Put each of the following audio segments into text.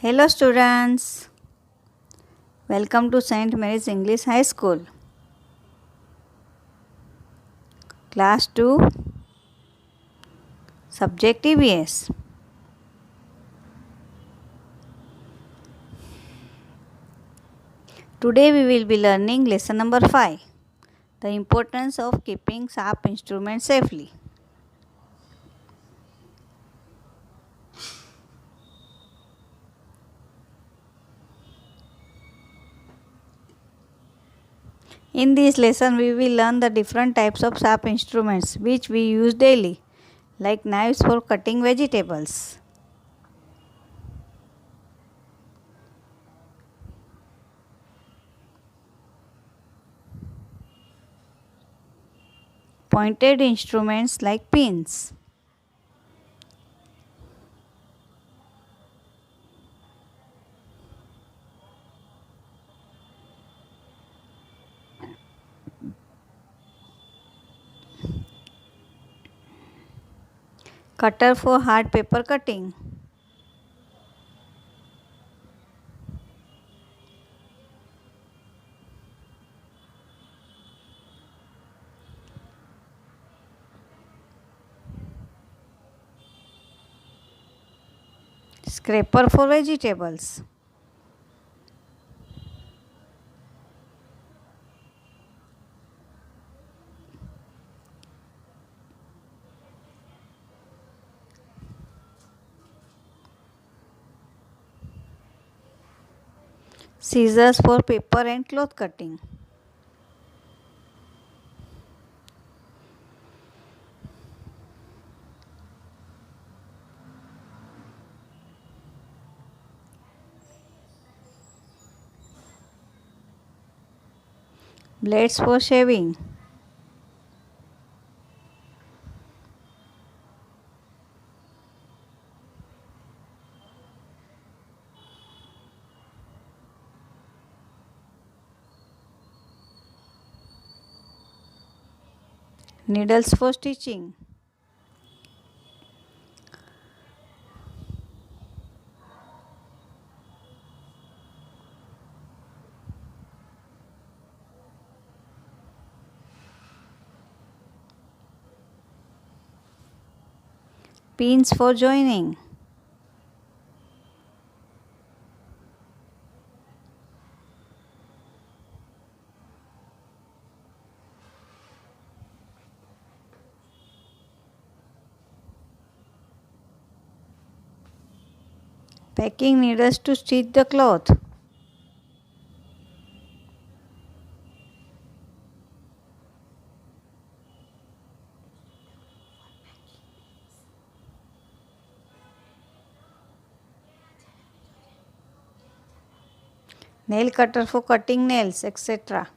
Hello students, welcome to St. Mary's English High School. Class 2, Subject EVS. Today we will be learning lesson number 5, the importance of keeping sharp instruments safely. In this lesson we will learn the different types of sharp instruments which we use daily, like knives for cutting vegetables, pointed instruments like pins, cutter for hard paper cutting, scraper for vegetables, scissors for paper and cloth cutting, blades for shaving, needles for stitching, pins for joining, packing needles to stitch the cloth, nail cutter for cutting nails, etc.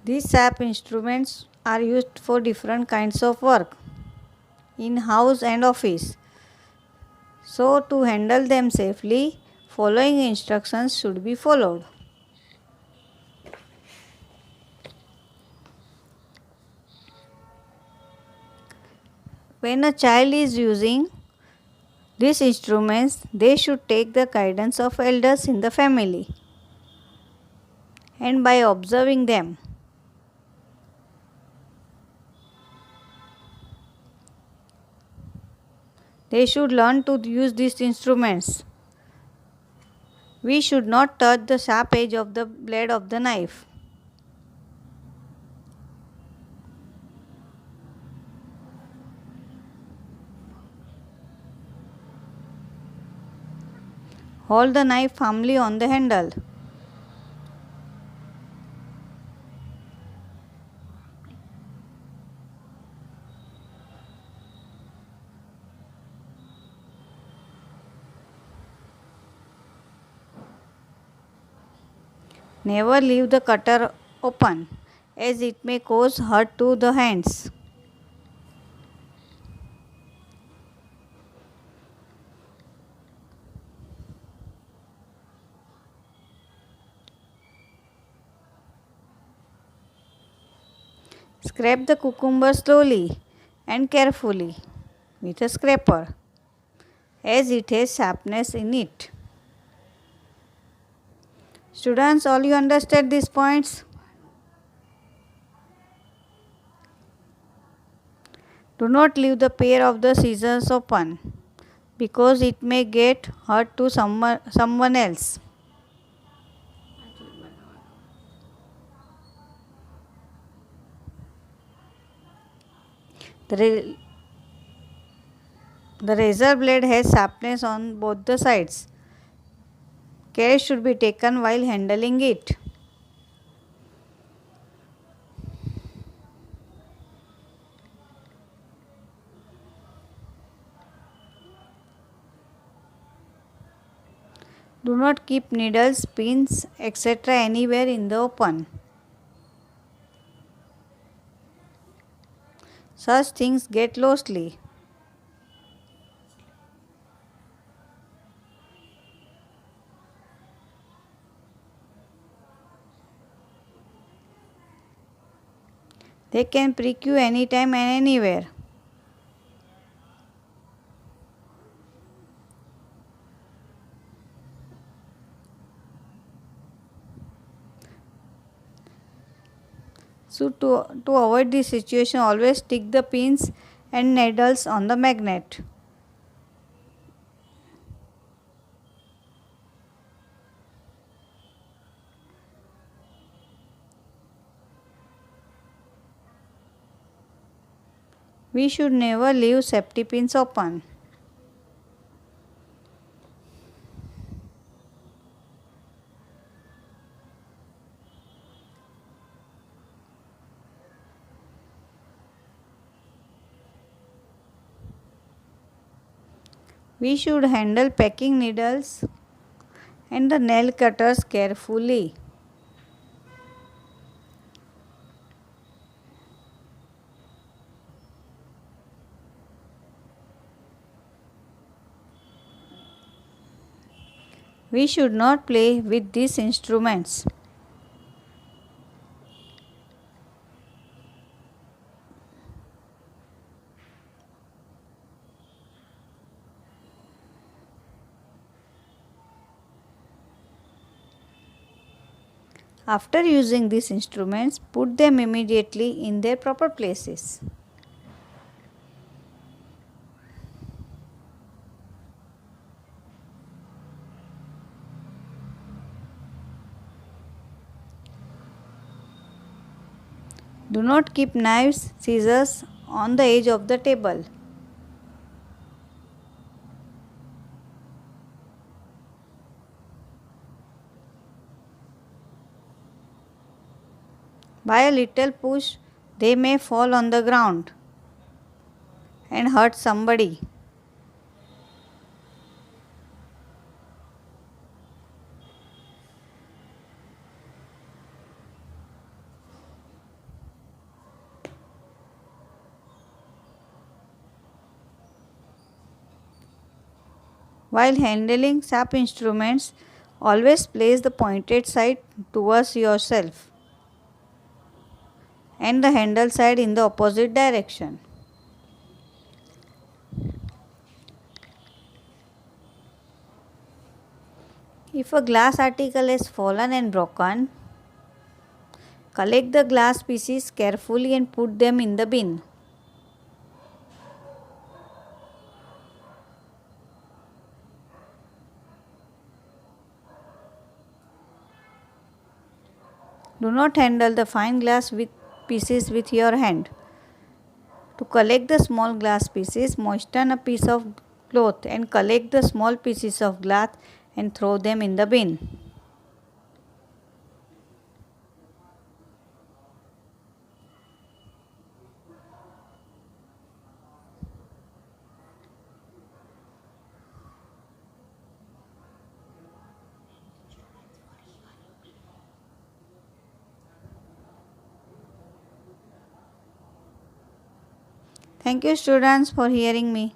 These sharp instruments are used for different kinds of work in house and office. So to handle them safely, following instructions should be followed. When a child is using these instruments, they should take the guidance of elders in the family and by observing them. They should learn to use these instruments. We should not touch the sharp edge of the blade of the knife. Hold the knife firmly on the handle. Never leave the cutter open, as it may cause hurt to the hands. Scrape the cucumber slowly and carefully with a scraper, as it has sharpness in it. Students, all you understand these points? Do not leave the pair of the scissors open, because it may get hurt to someone else. The razor blade has sharpness on both the sides. Care should be taken while handling it. Do not keep needles, pins, etc. anywhere in the open. Such things get lostly. They can prick you anytime and anywhere. So to avoid this situation, always stick the pins and needles on the magnet. We should never leave safety pins open. We should handle packing needles and the nail cutters carefully. We should not play with these instruments. After using these instruments, put them immediately in their proper places. Do not keep knives, scissors on the edge of the table. By a little push, they may fall on the ground and hurt somebody. While handling sharp instruments, always place the pointed side towards yourself and the handle side in the opposite direction. If a glass article has fallen and broken, collect the glass pieces carefully and put them in the bin. Do not handle the fine glass pieces with your hand. To collect the small glass pieces, moisten a piece of cloth and collect the small pieces of glass and throw them in the bin. Thank you, students, for hearing me.